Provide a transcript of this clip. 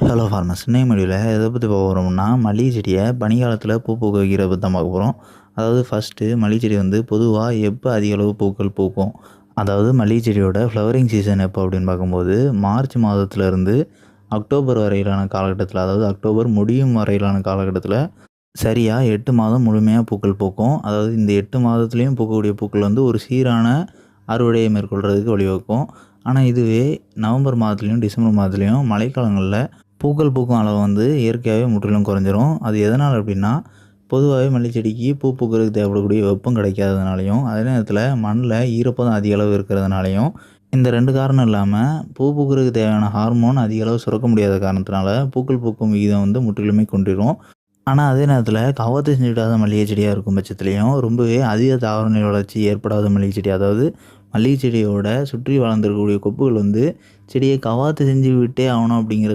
Hello farmers. இன்னைய வீடியோவில் எதை பற்றி பார்க்க போகிறோம்னா, மல்லிகை செடியை பனிக்காலத்தில் பூ பூக்க வைக்கிறத பற்றி தான் பார்க்க போகிறோம். அதாவது ஃபஸ்ட்டு மல்லிகை செடி வந்து பொதுவாக எப்போ அதிக அளவு பூக்கள் பூக்கும், அதாவது மல்லிகை செடியோட ஃப்ளவரிங் சீசன் எப்போ அப்படின்னு பார்க்கும்போது, மார்ச் மாதத்துலேருந்து அக்டோபர் வரையிலான காலகட்டத்தில், அதாவது அக்டோபர் முடியும் வரையிலான காலகட்டத்தில் சரியாக 8 மாதம் முழுமையாக பூக்கள் பூக்கும். அதாவது இந்த 8 மாதத்துலேயும் பூக்கக்கூடிய பூக்கள் வந்து ஒரு சீரான அறுவடையை மேற்கொள்கிறதுக்கு வழிவகுக்கும். ஆனால் இதுவே நவம்பர் மாதத்துலேயும் டிசம்பர் மாதத்துலேயும் மழைக்காலங்களில் பூக்கள் பூக்கும் அளவு வந்து இயற்கையாகவே முற்றிலும் குறைஞ்சிரும். அது எதனால் அப்படின்னா, பொதுவாகவே மல்லிகை செடிக்கு பூ பூக்கிறதுக்கு தேவைப்படக்கூடிய வெப்பம் கிடைக்காததுனாலையும், அதே நேரத்தில் மண்ணில் ஈரப்பதம் அதிக அளவு இருக்கிறதுனாலையும், இந்த 2 காரணம் இல்லாமல் பூ பூக்கிறதுக்கு தேவையான ஹார்மோன் அதிக அளவு சுரக்க முடியாத காரணத்தினால பூக்கள் பூக்கும் விகிதம் வந்து முற்றிலுமே குன்றிடும். ஆனால் அதே நேரத்தில் கவாத்து செஞ்சு விடாத மல்லிகை செடியாக இருக்கும் பட்சத்துலேயும் ரொம்பவே அதிக தாவர நிலை வளர்ச்சி ஏற்படாத மல்லிகை செடி, அதாவது மல்லிகை செடியோட சுற்றி வளர்ந்துருக்கக்கூடிய கொப்புகள் வந்து செடியை கவாத்து செஞ்சு விட்டே ஆகணும் அப்படிங்கிற